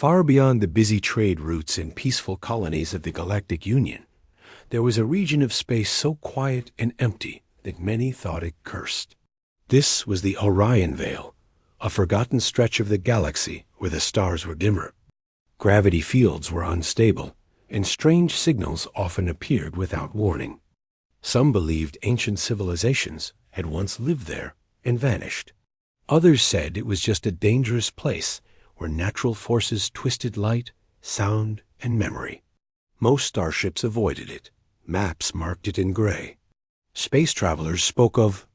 Far beyond the busy trade routes and peaceful colonies of the Galactic Union, there was a region of space so quiet and empty that many thought it cursed. This was the Orion Veil, a forgotten stretch of the galaxy where the stars were dimmer. Gravity fields were unstable, and strange signals often appeared without warning. Some believed ancient civilizations had once lived there and vanished. Others said it was just a dangerous place where natural forces twisted light, sound, and memory. Most starships avoided it. Maps marked it in gray. Space travelers spoke of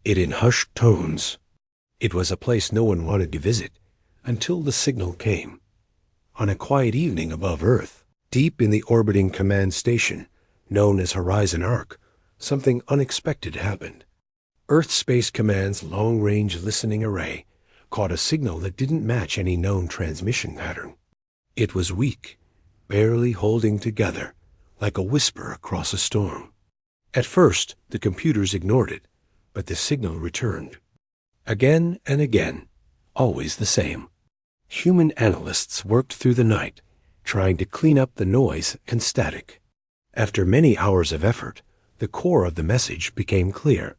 it in hushed tones. It was a place no one wanted to visit until the signal came. On a quiet evening above Earth, deep in the orbiting command station, known as Horizon Arc, something unexpected happened. Earth Space Command's long-range listening array caught a signal that didn't match any known transmission pattern. It was weak, barely holding together, like a whisper across a storm. At first, the computers ignored it, but the signal returned. Again and again, always the same. Human analysts worked through the night, trying to clean up the noise and static. After many hours of effort, the core of the message became clear.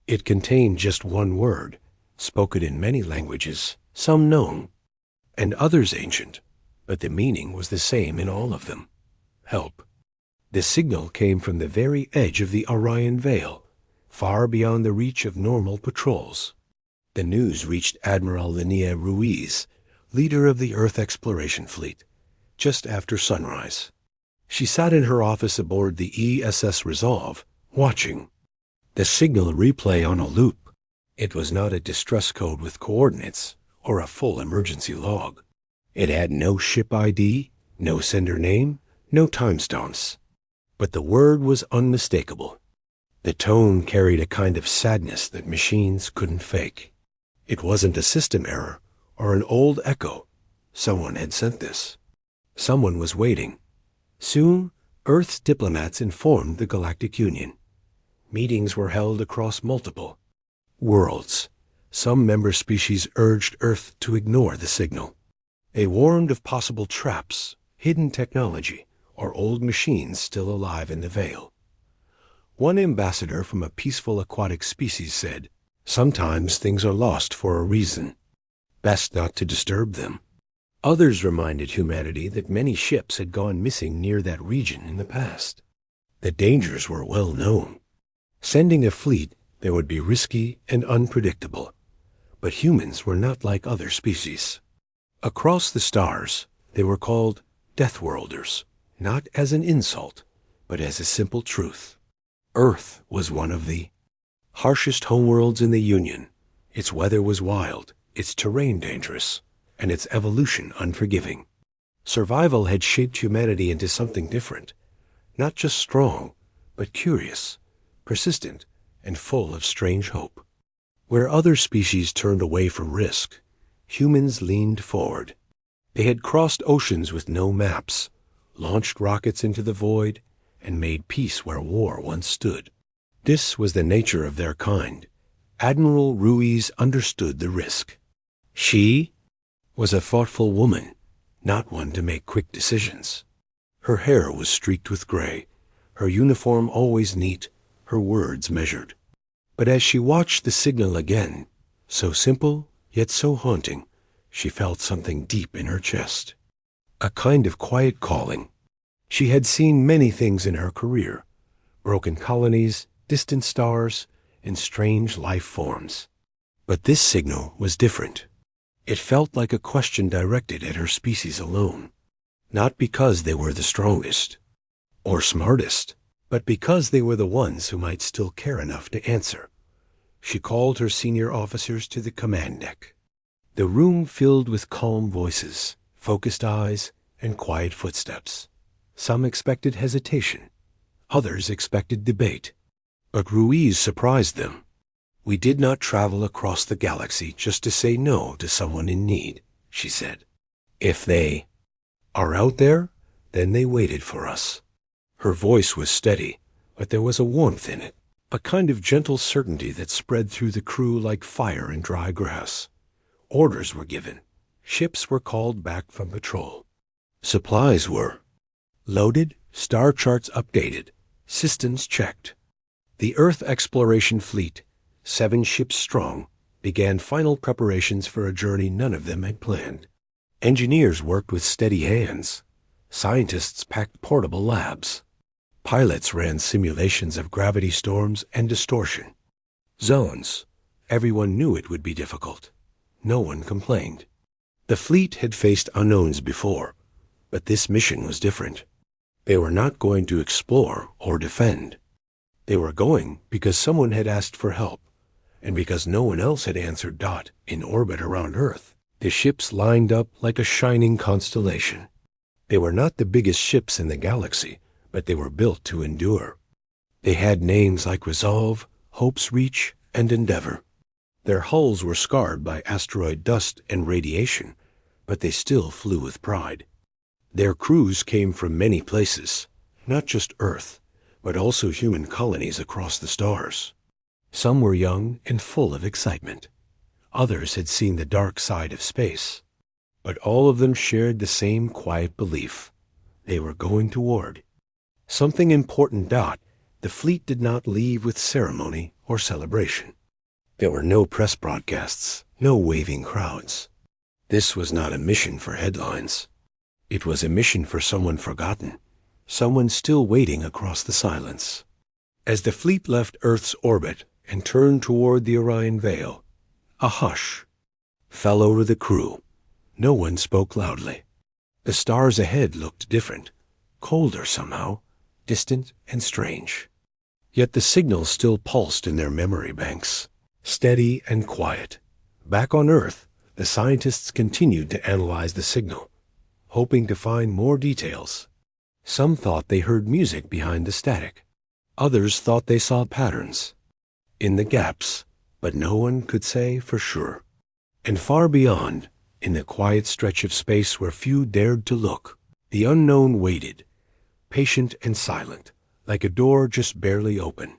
It contained just one word, spoken in many languages, some known, and others ancient, but the meaning was the same in all of them. Help. The signal came from the very edge of the Orion Veil, far beyond the reach of normal patrols. The news reached Admiral Linnea Ruiz, leader of the Earth Exploration Fleet, just after sunrise. She sat in her office aboard the ESS Resolve, watching. The signal replay on a loop. It was not a distress code with coordinates or a full emergency log. It had no ship ID, no sender name, no timestamps. But the word was unmistakable. The tone carried a kind of sadness that machines couldn't fake. It wasn't a system error or an old echo. Someone had sent this. Someone was waiting. Soon, Earth's diplomats informed the Galactic Union. Meetings were held across multiple worlds. Some member species urged Earth to ignore the signal. They warned of possible traps, hidden technology, or old machines still alive in the veil. One ambassador from a peaceful aquatic species said, "Sometimes things are lost for a reason. Best not to disturb them." Others reminded humanity that many ships had gone missing near that region in the past. The dangers were well known. Sending a fleet there would be risky and unpredictable, but humans were not like other species. Across the stars, they were called Deathworlders, not as an insult, but as a simple truth. Earth was one of the harshest homeworlds in the Union. Its weather was wild, its terrain dangerous, and its evolution unforgiving. Survival had shaped humanity into something different, not just strong, but curious, persistent, and full of strange hope. Where other species turned away from risk, humans leaned forward. They had crossed oceans with no maps, launched rockets into the void, and made peace where war once stood. This was the nature of their kind. Admiral Ruiz understood the risk. She was a thoughtful woman, not one to make quick decisions. Her hair was streaked with gray, her uniform always neat, her words measured. But as she watched the signal again, so simple yet so haunting, she felt something deep in her chest. A kind of quiet calling. She had seen many things in her career, broken colonies, distant stars, and strange life forms. But this signal was different. It felt like a question directed at her species alone, not because they were the strongest or smartest, but because they were the ones who might still care enough to answer. She called her senior officers to the command deck. The room filled with calm voices, focused eyes, and quiet footsteps. Some expected hesitation. Others expected debate. But Ruiz surprised them. "We did not travel across the galaxy just to say no to someone in need," she said. "If they are out there, then they waited for us." Her voice was steady, but there was a warmth in it, a kind of gentle certainty that spread through the crew like fire in dry grass. Orders were given. Ships were called back from patrol. Supplies were loaded, star charts updated, systems checked. The Earth Exploration Fleet, 7 ships strong, began final preparations for a journey none of them had planned. Engineers worked with steady hands. Scientists packed portable labs. Pilots ran simulations of gravity storms and distortion. Zones. Everyone knew it would be difficult. No one complained. The fleet had faced unknowns before, but this mission was different. They were not going to explore or defend. They were going because someone had asked for help, and because no one else had answered. In orbit around Earth, the ships lined up like a shining constellation. They were not the biggest ships in the galaxy, but they were built to endure. They had names like Resolve, Hope's Reach, and Endeavor. Their hulls were scarred by asteroid dust and radiation, but they still flew with pride. Their crews came from many places, not just Earth, but also human colonies across the stars. Some were young and full of excitement. Others had seen the dark side of space. But all of them shared the same quiet belief. They were going toward something important. The fleet did not leave with ceremony or celebration. There were no press broadcasts, no waving crowds. This was not a mission for headlines. It was a mission for someone forgotten, someone still waiting across the silence. As the fleet left Earth's orbit and turned toward the Orion Veil, a hush fell over the crew. No one spoke loudly. The stars ahead looked different, colder somehow, distant and strange. Yet the signal still pulsed in their memory banks, steady and quiet. Back on Earth, the scientists continued to analyze the signal, hoping to find more details. Some thought they heard music behind the static. Others thought they saw patterns in the gaps, but no one could say for sure. And far beyond, in the quiet stretch of space where few dared to look, the unknown waited, patient and silent, like a door just barely open.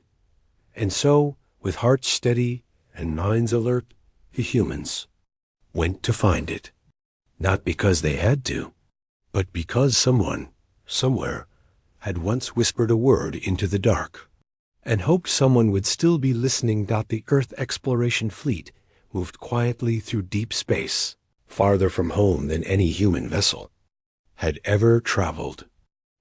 And so, with hearts steady and minds alert, the humans went to find it. Not because they had to, but because someone, somewhere, had once whispered a word into the dark, and hoped someone would still be listening. The Earth Exploration Fleet moved quietly through deep space, farther from home than any human vessel had ever traveled.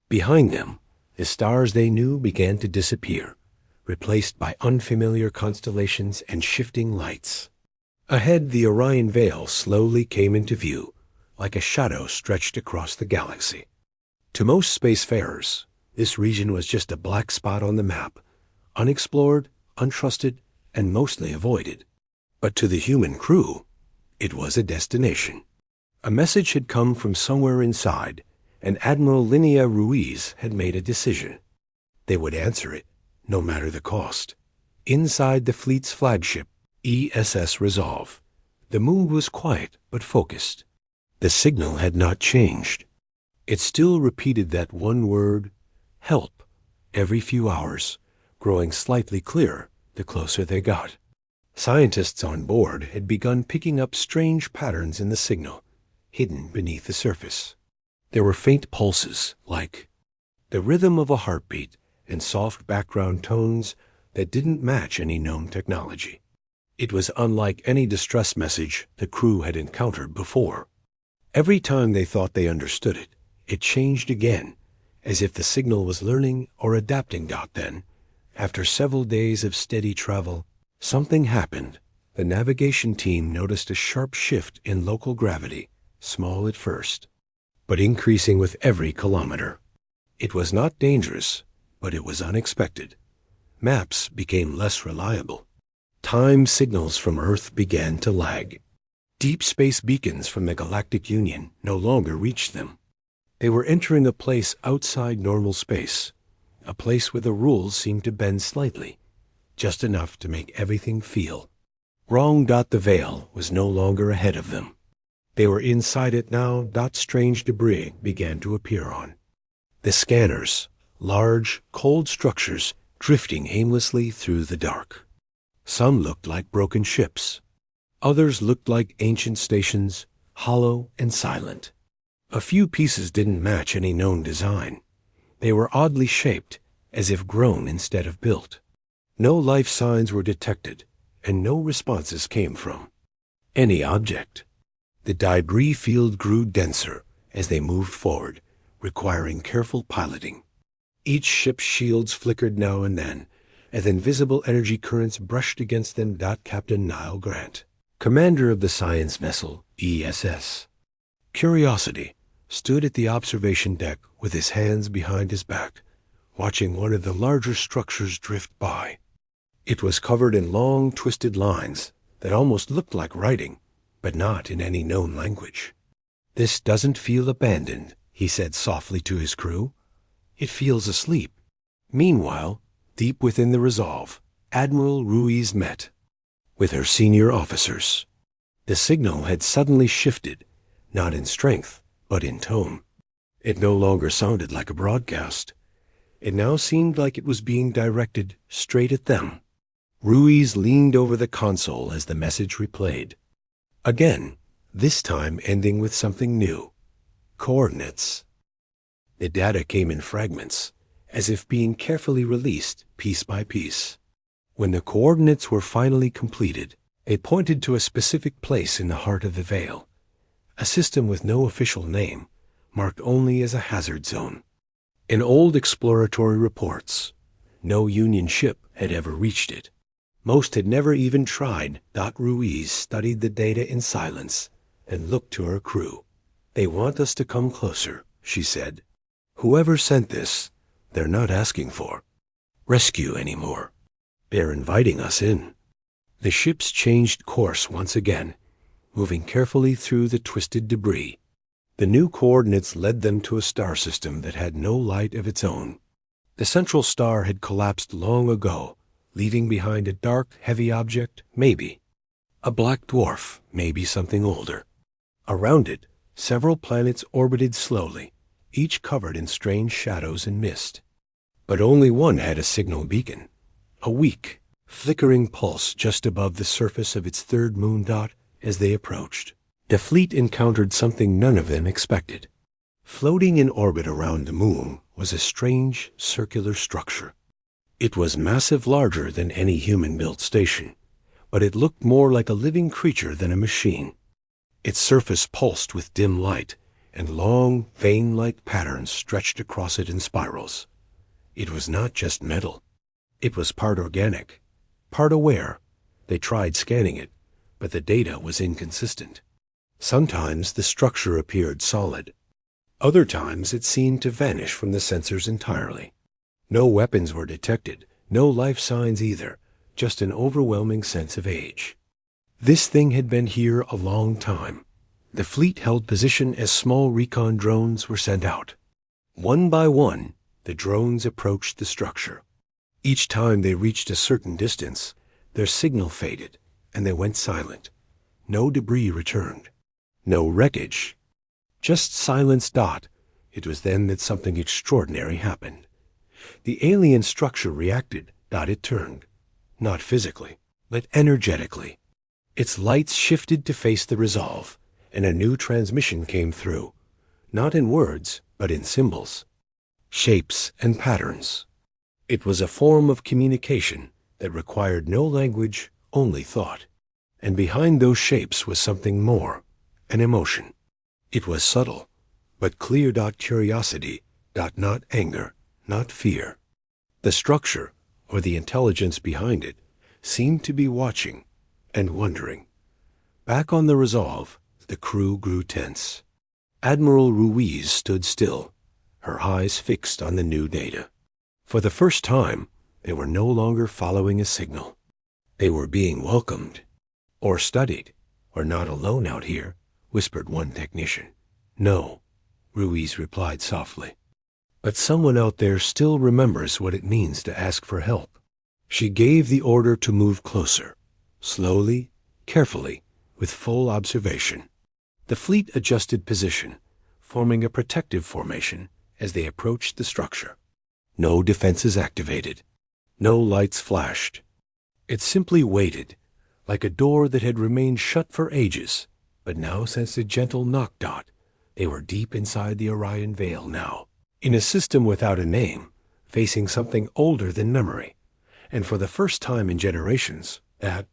Behind them, the stars they knew began to disappear, replaced by unfamiliar constellations and shifting lights. Ahead, the Orion Veil slowly came into view, like a shadow stretched across the galaxy. To most spacefarers, this region was just a black spot on the map, unexplored, untrusted, and mostly avoided. But to the human crew, it was a destination. A message had come from somewhere inside, and Admiral Linnea Ruiz had made a decision. They would answer it, no matter the cost. Inside the fleet's flagship, ESS Resolve, the mood was quiet but focused. The signal had not changed. It still repeated that one word, help, every few hours, growing slightly clearer the closer they got. Scientists on board had begun picking up strange patterns in the signal, hidden beneath the surface. There were faint pulses, like the rhythm of a heartbeat, and soft background tones that didn't match any known technology. It was unlike any distress message the crew had encountered before. Every time they thought they understood it, it changed again, as if the signal was learning or adapting. Then, after several days of steady travel, something happened. The navigation team noticed a sharp shift in local gravity, small at first, but increasing with every kilometer. It was not dangerous, but it was unexpected. Maps became less reliable. Time signals from Earth began to lag. Deep space beacons from the Galactic Union no longer reached them. They were entering a place outside normal space, a place where the rules seemed to bend slightly, just enough to make everything feel wrong. The veil was no longer ahead of them. They were inside it now. Strange debris began to appear on the scanners, large, cold structures drifting aimlessly through the dark. Some looked like broken ships. Others looked like ancient stations, hollow and silent. A few pieces didn't match any known design. They were oddly shaped, as if grown instead of built. No life signs were detected, and no responses came from any object. The debris field grew denser as they moved forward, requiring careful piloting. Each ship's shields flickered now and then, as invisible energy currents brushed against them. Captain Niall Grant, commander of the science vessel ESS Curiosity, stood at the observation deck with his hands behind his back, watching one of the larger structures drift by. It was covered in long, twisted lines that almost looked like writing, but not in any known language. "This doesn't feel abandoned," he said softly to his crew. "It feels asleep." Meanwhile, deep within the Resolve, Admiral Ruiz met with her senior officers. The signal had suddenly shifted, not in strength, but in tone. It no longer sounded like a broadcast. It now seemed like it was being directed straight at them. Ruiz leaned over the console as the message replayed. Again, this time ending with something new. Coordinates. The data came in fragments, as if being carefully released piece by piece. When the coordinates were finally completed, they pointed to a specific place in the heart of the Veil, a system with no official name, marked only as a hazard zone. In old exploratory reports, no Union ship had ever reached it. Most had never even tried. Ruiz studied the data in silence and looked to her crew. "They want us to come closer," she said. "Whoever sent this, they're not asking for rescue anymore. They're inviting us in." The ships changed course once again, moving carefully through the twisted debris. The new coordinates led them to a star system that had no light of its own. The central star had collapsed long ago, leaving behind a dark, heavy object, maybe a black dwarf, maybe something older. Around it, several planets orbited slowly, each covered in strange shadows and mist. But only one had a signal beacon, a weak, flickering pulse just above the surface of its third moon dot. As they approached, the fleet encountered something none of them expected. Floating in orbit around the moon was a strange, circular structure. It was massive, larger than any human-built station, but it looked more like a living creature than a machine. Its surface pulsed with dim light, and long, vein-like patterns stretched across it in spirals. It was not just metal. It was part organic, part aware. They tried scanning it, but the data was inconsistent. Sometimes the structure appeared solid. Other times it seemed to vanish from the sensors entirely. No weapons were detected, no life signs either, just an overwhelming sense of age. This thing had been here a long time. The fleet held position as small recon drones were sent out. One by one, the drones approached the structure. Each time they reached a certain distance, their signal faded, and they went silent. No debris returned. No wreckage. Just silence. It was then that something extraordinary happened. The alien structure reacted. It turned. Not physically, but energetically. Its lights shifted to face the Resolve, and a new transmission came through. Not in words, but in symbols, shapes, and patterns. It was a form of communication that required no language, only thought. And behind those shapes was something more, an emotion. It was subtle, but clear. Curiosity. Not anger, not fear. The structure, or the intelligence behind it, seemed to be watching and wondering. Back on the Resolve, the crew grew tense. Admiral Ruiz stood still, her eyes fixed on the new data. For the first time, they were no longer following a signal. They were being welcomed, or studied. "We're not alone out here," whispered one technician. "No," Ruiz replied softly. "But someone out there still remembers what it means to ask for help." She gave the order to move closer, slowly, carefully, with full observation. The fleet adjusted position, forming a protective formation as they approached the structure. No defenses activated. No lights flashed. It simply waited, like a door that had remained shut for ages, but now sensed a gentle knock dot. They were deep inside the Orion Veil now, in a system without a name, facing something older than memory. And for the first time in generations, that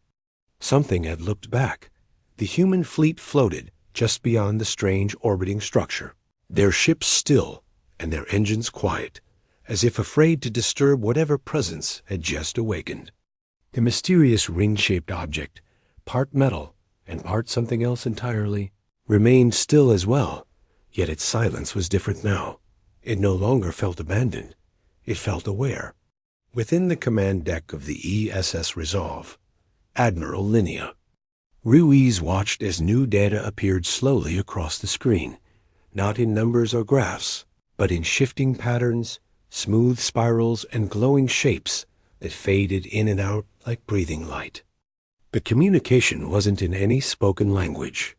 something had looked back. The human fleet floated just beyond the strange orbiting structure, their ships still and their engines quiet, as if afraid to disturb whatever presence had just awakened. The mysterious ring-shaped object, part metal and part something else entirely, remained still as well, yet its silence was different now. It no longer felt abandoned. It felt aware. Within the command deck of the ESS Resolve, Admiral Linnea, Ruiz watched as new data appeared slowly across the screen, not in numbers or graphs, but in shifting patterns, smooth spirals, and glowing shapes that faded in and out like breathing light. The communication wasn't in any spoken language.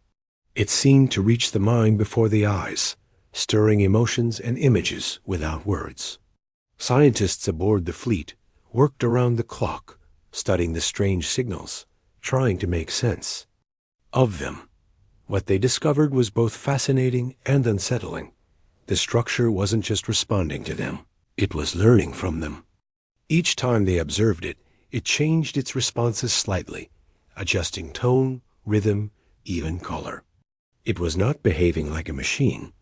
It seemed to reach the mind before the eyes, stirring emotions and images without words. Scientists aboard the fleet worked around the clock, studying the strange signals, trying to make sense of them. What they discovered was both fascinating and unsettling. The structure wasn't just responding to them, it was learning from them. Each time they observed it, it changed its responses slightly, adjusting tone, rhythm, even color. It was not behaving like a machine,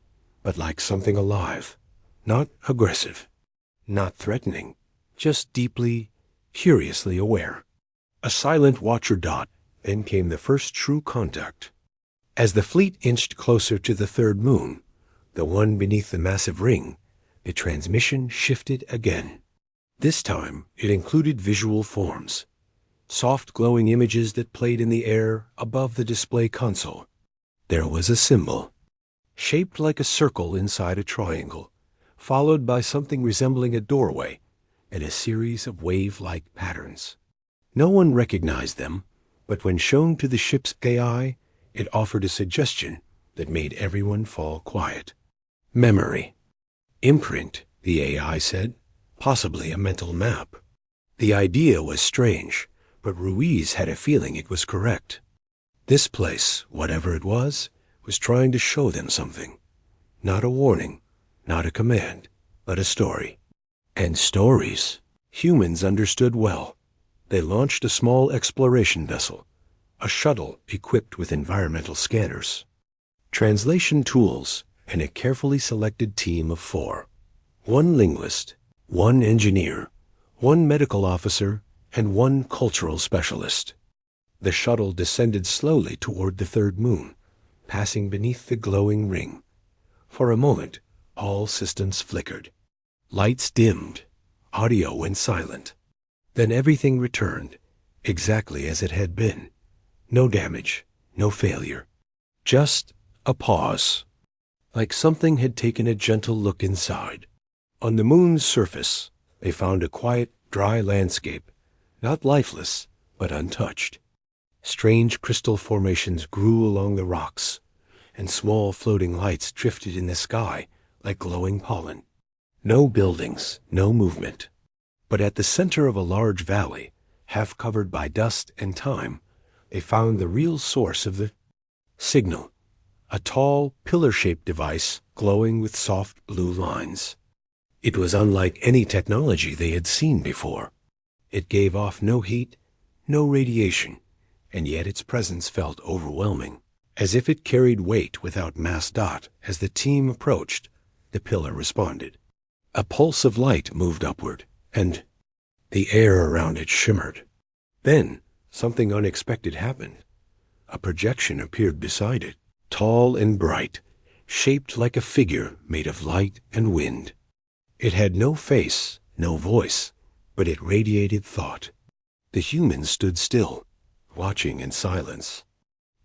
but like something alive, not aggressive, not threatening, just deeply, curiously aware. A silent watcher dot, then came the first true contact. As the fleet inched closer to the third moon, the one beneath the massive ring, the transmission shifted again. This time it included visual forms, soft glowing images that played in the air above the display console. There was a symbol, shaped like a circle inside a triangle, followed by something resembling a doorway and a series of wave-like patterns. No one recognized them, but when shown to the ship's AI, it offered a suggestion that made everyone fall quiet. Memory. Imprint, the AI said, possibly a mental map. The idea was strange, but Ruiz had a feeling it was correct. This place, whatever it was trying to show them something. Not a warning, not a command, but a story. And stories, humans understood well. They launched a small exploration vessel, a shuttle equipped with environmental scanners, translation tools, and a carefully selected team of 4. 1 linguist, 1 engineer, 1 medical officer, and 1 cultural specialist. The shuttle descended slowly toward the third moon, passing beneath the glowing ring. For a moment, all systems flickered. Lights dimmed. Audio went silent. Then everything returned, exactly as it had been. No damage, no failure. Just a pause, like something had taken a gentle look inside. On the moon's surface, they found a quiet, dry landscape, not lifeless, but untouched. Strange crystal formations grew along the rocks, and small floating lights drifted in the sky like glowing pollen. No buildings, no movement. But at the center of a large valley, half covered by dust and time, they found the real source of the signal, a tall, pillar-shaped device glowing with soft blue lines. It was unlike any technology they had seen before. It gave off no heat, no radiation, and yet its presence felt overwhelming, as if it carried weight without mass dot. As the team approached, the pillar responded. A pulse of light moved upward, and the air around it shimmered. Then something unexpected happened. A projection appeared beside it, tall and bright, shaped like a figure made of light and wind. It had no face, no voice, but it radiated thought. The humans stood still, watching in silence.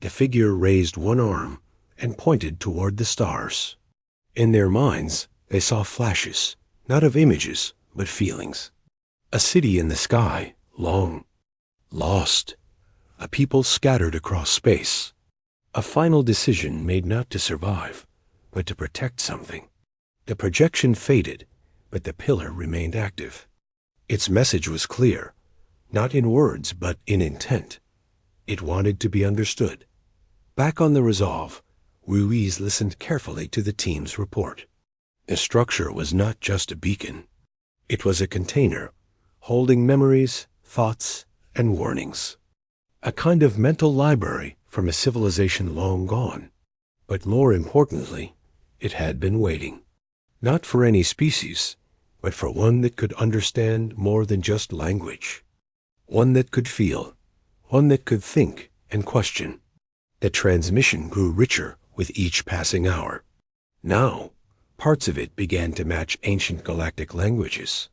The figure raised one arm and pointed toward the stars. In their minds, they saw flashes, not of images, but feelings. A city in the sky, long, lost. A people scattered across space. A final decision made not to survive, but to protect something. The projection faded, but the pillar remained active. Its message was clear, not in words, but in intent. It wanted to be understood. Back on the Resolve, Ruiz listened carefully to the team's report. The structure was not just a beacon. It was a container, holding memories, thoughts, and warnings. A kind of mental library from a civilization long gone. But more importantly, it had been waiting. Not for any species, but for one that could understand more than just language. One that could feel, one that could think and question. The transmission grew richer with each passing hour. Now, parts of it began to match ancient galactic languages.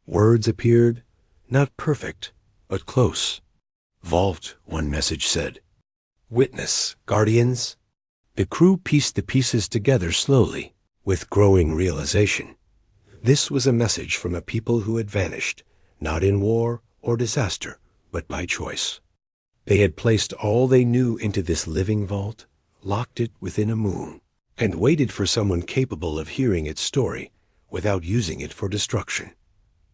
Words appeared, not perfect, but close. Vault, one message said. Witness, Guardians. The crew pieced the pieces together slowly, with growing realization. This was a message from a people who had vanished, not in war or disaster, but by choice. They had placed all they knew into this living vault, locked it within a moon, and waited for someone capable of hearing its story without using it for destruction.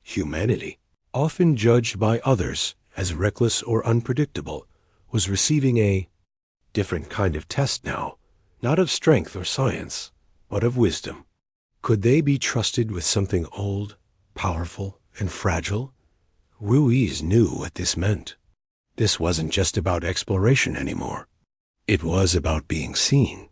Humanity, often judged by others as reckless or unpredictable, was receiving a different kind of test now, not of strength or science, but of wisdom. Could they be trusted with something old, powerful, and fragile? Ruiz knew what this meant. This wasn't just about exploration anymore. It was about being seen.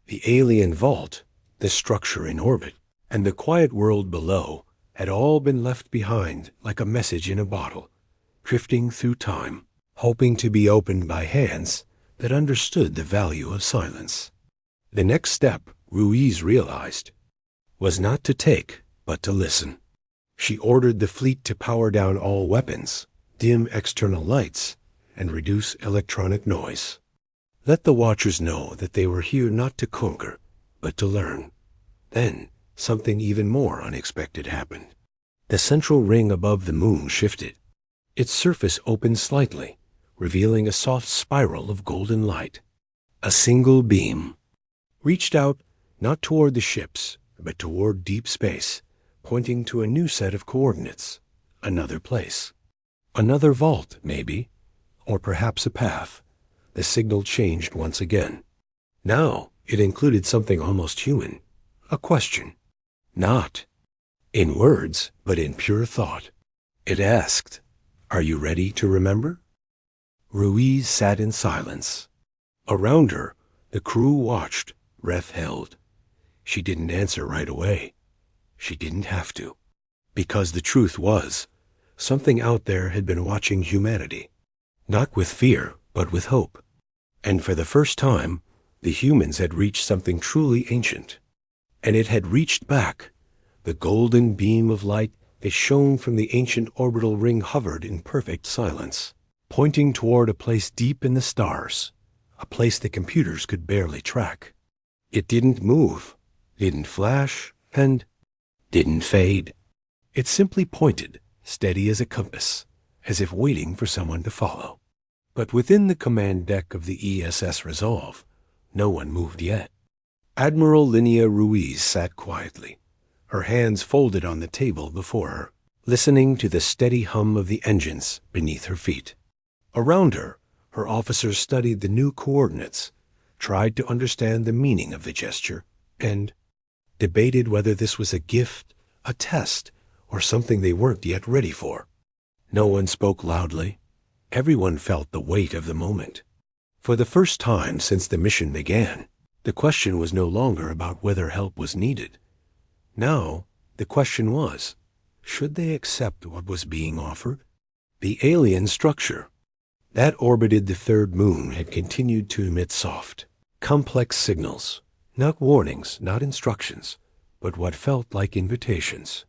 The alien vault, the structure in orbit, and the quiet world below had all been left behind like a message in a bottle, drifting through time, hoping to be opened by hands that understood the value of silence. The next step, Ruiz realized, was not to take, but to listen. She ordered the fleet to power down all weapons, dim external lights, and reduce electronic noise. Let the Watchers know that they were here not to conquer, but to learn. Then, something even more unexpected happened. The central ring above the moon shifted. Its surface opened slightly, revealing a soft spiral of golden light. A single beam reached out, not toward the ships, but toward deep space, pointing to a new set of coordinates, another place. Another vault, maybe, or perhaps a path. The signal changed once again. Now it included something almost human, a question. Not in words, but in pure thought. It asked, "Are you ready to remember?" Ruiz sat in silence. Around her, the crew watched, breath held. She didn't answer right away. She didn't have to. Because the truth was, something out there had been watching humanity. Not with fear, but with hope. And for the first time, the humans had reached something truly ancient. And it had reached back. The golden beam of light that shone from the ancient orbital ring hovered in perfect silence, pointing toward a place deep in the stars, a place the computers could barely track. It didn't move, didn't flash, and didn't fade. It simply pointed, steady as a compass, as if waiting for someone to follow. But within the command deck of the ESS Resolve, no one moved yet. Admiral Linnea Ruiz sat quietly, her hands folded on the table before her, listening to the steady hum of the engines beneath her feet. Around her, her officers studied the new coordinates, tried to understand the meaning of the gesture, and debated whether this was a gift, a test, or something they weren't yet ready for. No one spoke loudly. Everyone felt the weight of the moment. For the first time since the mission began, the question was no longer about whether help was needed. Now, the question was, should they accept what was being offered? The alien structure that orbited the third moon had continued to emit soft, complex signals, not warnings, not instructions, but what felt like invitations.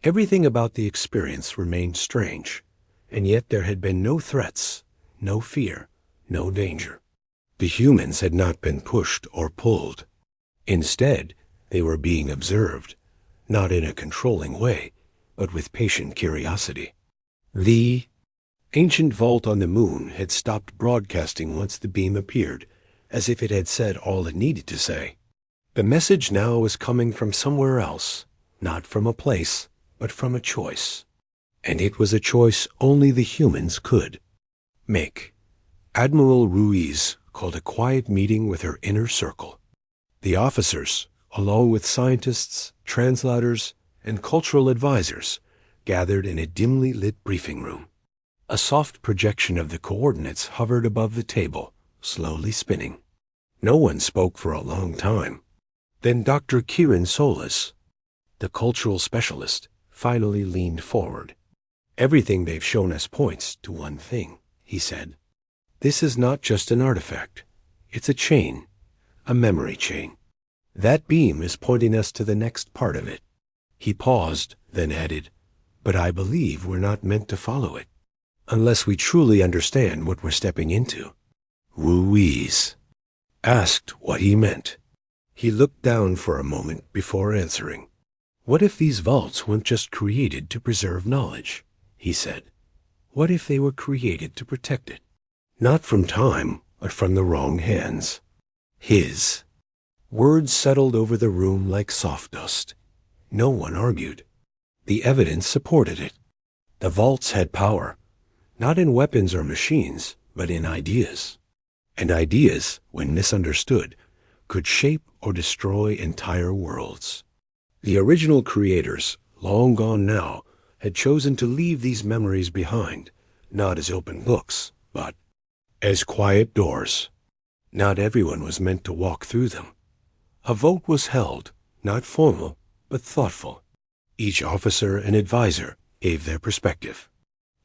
Everything about the experience remained strange, and yet there had been no threats, no fear, no danger. The humans had not been pushed or pulled. Instead, they were being observed, not in a controlling way, but with patient curiosity. The ancient vault on the moon had stopped broadcasting once the beam appeared, as if it had said all it needed to say. The message now was coming from somewhere else, not from a place, but from a choice. And it was a choice only the humans could make. Admiral Ruiz called a quiet meeting with her inner circle. The officers, along with scientists, translators, and cultural advisors, gathered in a dimly lit briefing room. A soft projection of the coordinates hovered above the table, slowly spinning. No one spoke for a long time. Then Dr. Kieran Solis, the cultural specialist, finally leaned forward. "Everything they've shown us points to one thing," he said. "This is not just an artifact. It's a chain, a memory chain. That beam is pointing us to the next part of it." He paused, then added, "But I believe we're not meant to follow it, unless we truly understand what we're stepping into." Ruiz asked what he meant. He looked down for a moment before answering. "What if these vaults weren't just created to preserve knowledge?" he said. "What if they were created to protect it? Not from time, but from the wrong hands." His words settled over the room like soft dust. No one argued. The evidence supported it. The vaults had power, not in weapons or machines, but in ideas. And ideas, when misunderstood, could shape or destroy entire worlds. The original creators, long gone now, had chosen to leave these memories behind, not as open books, but as quiet doors. Not everyone was meant to walk through them. A vote was held, not formal, but thoughtful. Each officer and advisor gave their perspective.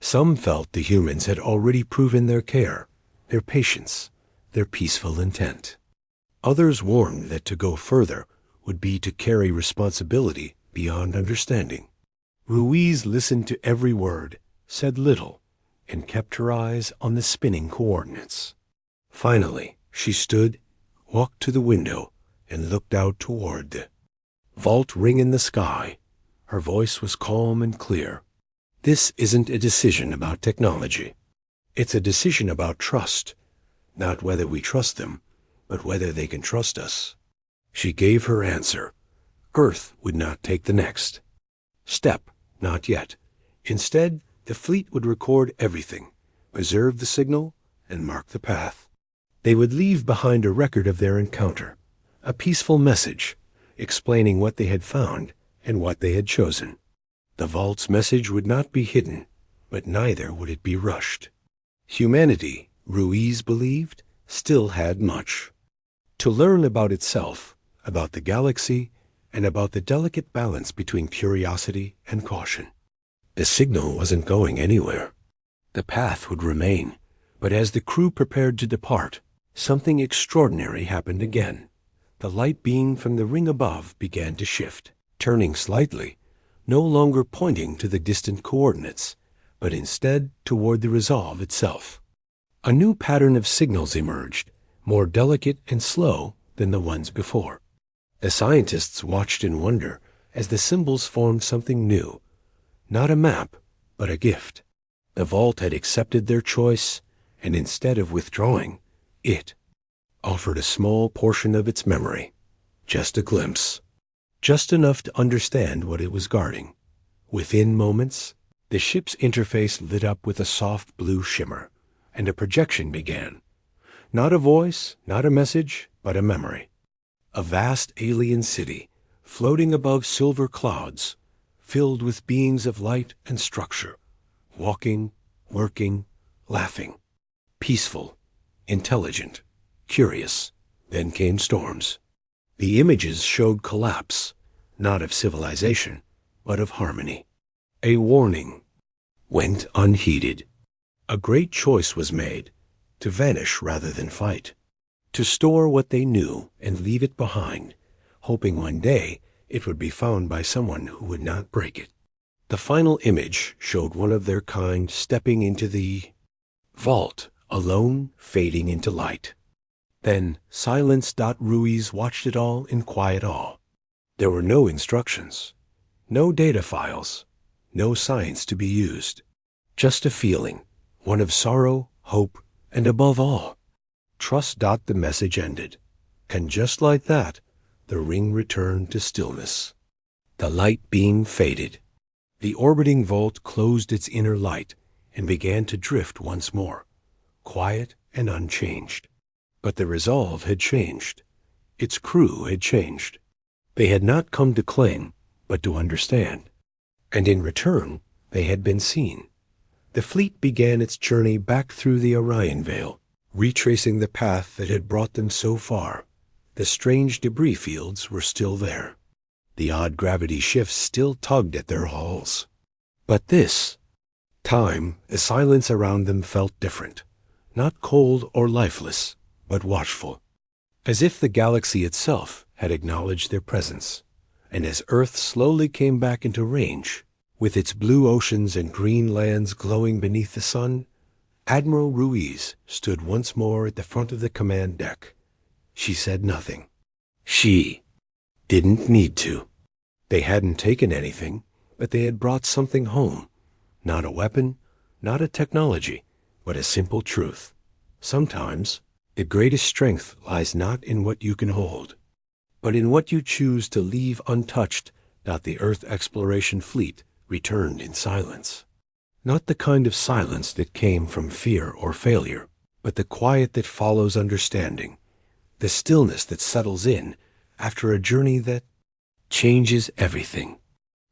Some felt the humans had already proven their care, their patience, their peaceful intent. Others warned that to go further would be to carry responsibility beyond understanding. Ruiz listened to every word, said little, and kept her eyes on the spinning coordinates. Finally, she stood, walked to the window, and looked out toward the vault ring in the sky. Her voice was calm and clear. "This isn't a decision about technology. It's a decision about trust. Not whether we trust them, but whether they can trust us." She gave her answer. Earth would not take the next step, not yet. Instead, the fleet would record everything, preserve the signal, and mark the path. They would leave behind a record of their encounter, a peaceful message, explaining what they had found and what they had chosen. The vault's message would not be hidden, but neither would it be rushed. Humanity, Ruiz believed, still had much to learn about itself, about the galaxy, and about the delicate balance between curiosity and caution. The signal wasn't going anywhere. The path would remain, but as the crew prepared to depart, something extraordinary happened again. The light beam from the ring above began to shift, turning slightly, no longer pointing to the distant coordinates, but instead toward the resolve itself. A new pattern of signals emerged, more delicate and slow than the ones before. The scientists watched in wonder as the symbols formed something new, not a map, but a gift. The vault had accepted their choice, and instead of withdrawing, it offered a small portion of its memory, just a glimpse, just enough to understand what it was guarding. Within moments, the ship's interface lit up with a soft blue shimmer, and a projection began. Not a voice, not a message, but a memory. A vast alien city, floating above silver clouds, filled with beings of light and structure, walking, working, laughing, peaceful, intelligent, curious. Then came storms. The images showed collapse, not of civilization, but of harmony. A warning went unheeded. A great choice was made, to vanish rather than fight, to store what they knew and leave it behind, hoping one day it would be found by someone who would not break it. The final image showed one of their kind stepping into the vault, alone, fading into light. Then silence. Ruiz watched it all in quiet awe. There were no instructions, no data files, no science to be used. Just a feeling, one of sorrow, hope, and above all, trust. The message ended, and just like that, the ring returned to stillness. The light beam faded. The orbiting vault closed its inner light and began to drift once more, quiet and unchanged. But the resolve had changed. Its crew had changed. They had not come to claim, but to understand. And in return, they had been seen. The fleet began its journey back through the Orion Veil, retracing the path that had brought them so far. The strange debris fields were still there. The odd gravity shifts still tugged at their hulls. But this time, the silence around them felt different. Not cold or lifeless, but watchful. As if the galaxy itself had acknowledged their presence. And as Earth slowly came back into range, with its blue oceans and green lands glowing beneath the sun, Admiral Ruiz stood once more at the front of the command deck. She said nothing. She didn't need to. They hadn't taken anything, but they had brought something home. Not a weapon, not a technology, but a simple truth. Sometimes, the greatest strength lies not in what you can hold, but in what you choose to leave untouched. Not the Earth exploration fleet returned in silence. Not the kind of silence that came from fear or failure, but the quiet that follows understanding, the stillness that settles in after a journey that changes everything.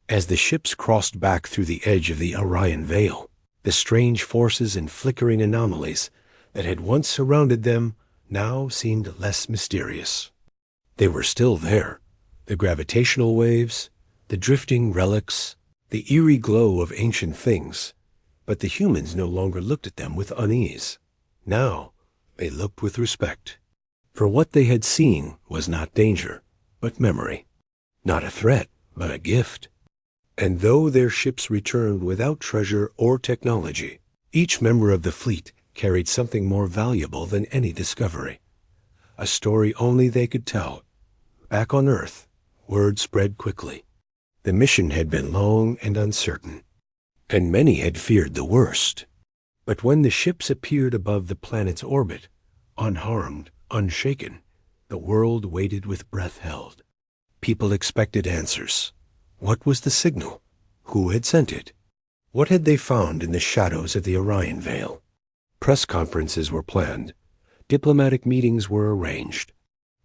As the ships crossed back through the edge of the Orion Veil, the strange forces and flickering anomalies that had once surrounded them now seemed less mysterious. They were still there, the gravitational waves, the drifting relics, the eerie glow of ancient things, but the humans no longer looked at them with unease. Now they looked with respect. For what they had seen was not danger, but memory. Not a threat, but a gift. And though their ships returned without treasure or technology, each member of the fleet carried something more valuable than any discovery. A story only they could tell. Back on Earth, word spread quickly. The mission had been long and uncertain, and many had feared the worst. But when the ships appeared above the planet's orbit, unharmed, unshaken, the world waited with breath held. People expected answers. What was the signal? Who had sent it? What had they found in the shadows of the Orion Veil? Press conferences were planned. Diplomatic meetings were arranged.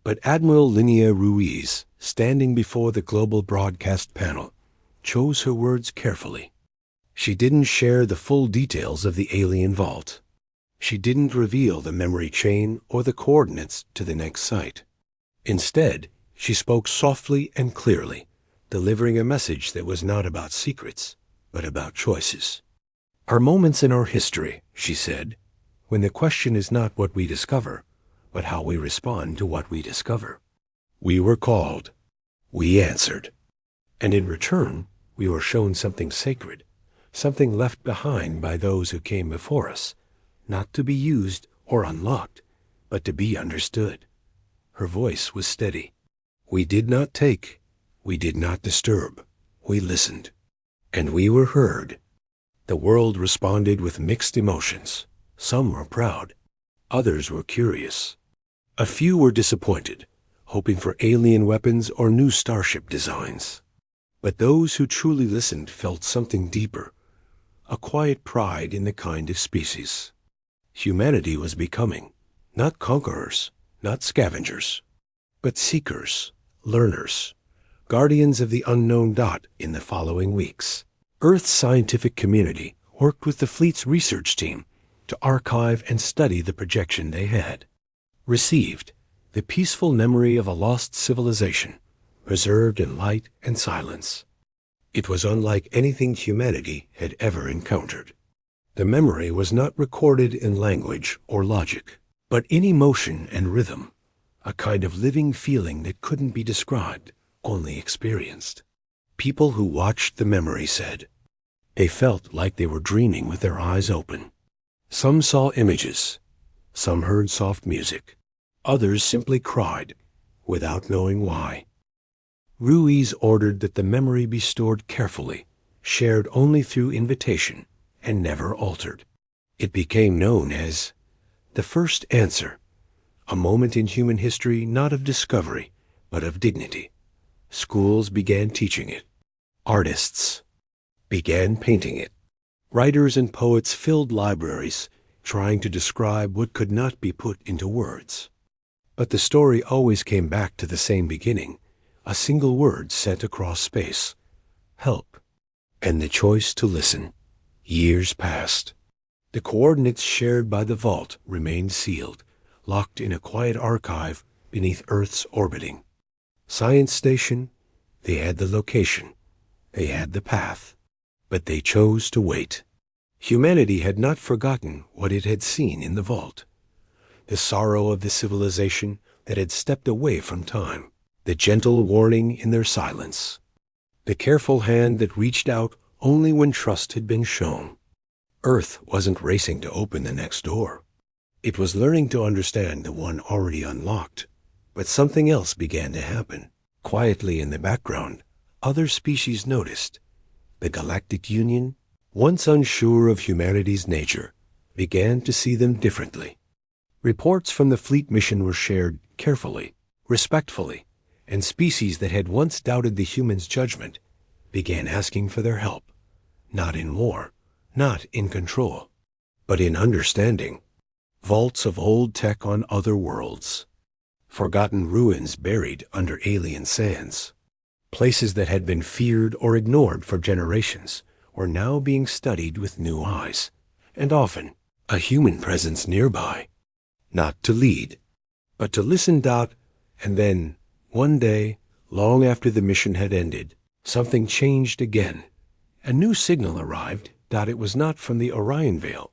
But Admiral Linnea Ruiz, standing before the global broadcast panel, chose her words carefully. She didn't share the full details of the alien vault. She didn't reveal the memory chain or the coordinates to the next site. Instead, she spoke softly and clearly, delivering a message that was not about secrets, but about choices. Are moments in our history, she said, when the question is not what we discover, but how we respond to what we discover. We were called. We answered. And in return, we were shown something sacred, something left behind by those who came before us, not to be used or unlocked, but to be understood. Her voice was steady. We did not take. We did not disturb. We listened. And we were heard. The world responded with mixed emotions. Some were proud. Others were curious. A few were disappointed, hoping for alien weapons or new starship designs. But those who truly listened felt something deeper, a quiet pride in the kind of species. Humanity was becoming, not conquerors, not scavengers, but seekers, learners, guardians of the unknown. In the following weeks, Earth's scientific community worked with the fleet's research team to archive and study the projection they had received, the peaceful memory of a lost civilization, preserved in light and silence. It was unlike anything humanity had ever encountered. The memory was not recorded in language or logic, but in emotion and rhythm, a kind of living feeling that couldn't be described, only experienced. People who watched the memory said they felt like they were dreaming with their eyes open. Some saw images, some heard soft music, others simply cried, without knowing why. Ruiz ordered that the memory be stored carefully, shared only through invitation, and never altered. It became known as the first answer, a moment in human history not of discovery, but of dignity. Schools began teaching it. Artists began painting it. Writers and poets filled libraries, trying to describe what could not be put into words. But the story always came back to the same beginning, a single word sent across space: help. And the choice to listen. Years passed. The coordinates shared by the vault remained sealed, locked in a quiet archive beneath Earth's orbiting. Science station, they had the location, they had the path, but they chose to wait. Humanity had not forgotten what it had seen in the vault. The sorrow of the civilization that had stepped away from time, the gentle warning in their silence, the careful hand that reached out only when trust had been shown. Earth wasn't racing to open the next door. It was learning to understand the one already unlocked. But something else began to happen. Quietly in the background, other species noticed. The Galactic Union, once unsure of humanity's nature, began to see them differently. Reports from the fleet mission were shared carefully, respectfully, and species that had once doubted the humans' judgment began asking for their help, not in war, not in control, but in understanding. Vaults of old tech on other worlds. Forgotten ruins buried under alien sands. Places that had been feared or ignored for generations were now being studied with new eyes, and often a human presence nearby. Not to lead, but to listen. And then, one day, long after the mission had ended, something changed again. A new signal arrived. It was not from the Orion Veil.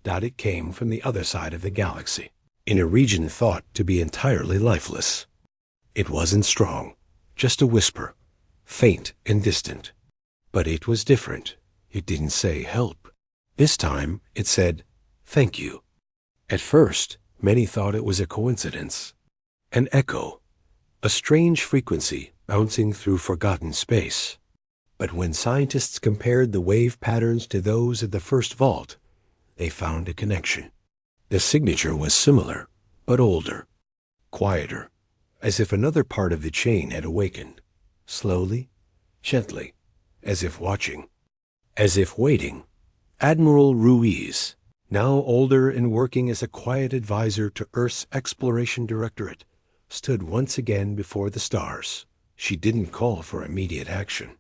It came from the other side of the galaxy, in a region thought to be entirely lifeless. It wasn't strong, just a whisper, faint and distant. But it was different. It didn't say help. This time it said, thank you. At first, many thought it was a coincidence. An echo, a strange frequency bouncing through forgotten space. But when scientists compared the wave patterns to those of the first vault, they found a connection. The signature was similar, but older, quieter, as if another part of the chain had awakened, slowly, gently, as if watching, as if waiting. Admiral Ruiz, now older and working as a quiet advisor to Earth's Exploration Directorate, stood once again before the stars. She didn't call for immediate action.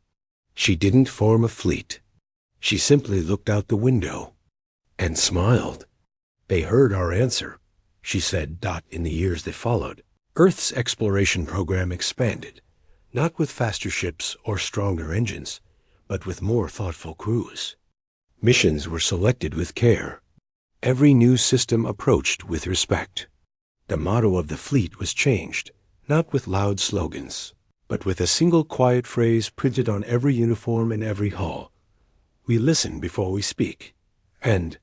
She didn't form a fleet. She simply looked out the window and smiled. They heard our answer, she said. In the years that followed, Earth's exploration program expanded, not with faster ships or stronger engines, but with more thoughtful crews. Missions were selected with care. Every new system approached with respect. The motto of the fleet was changed, not with loud slogans, but with a single quiet phrase printed on every uniform and every hull. We listen before we speak. And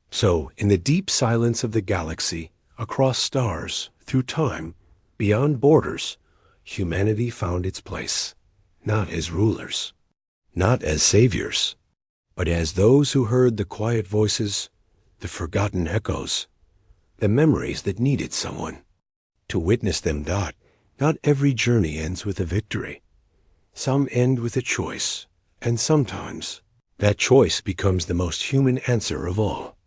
so, in the deep silence of the galaxy, across stars, through time, beyond borders, humanity found its place, not as rulers, not as saviors, but as those who heard the quiet voices, the forgotten echoes, the memories that needed someone to witness them. Not every journey ends with a victory. Some end with a choice, and sometimes that choice becomes the most human answer of all.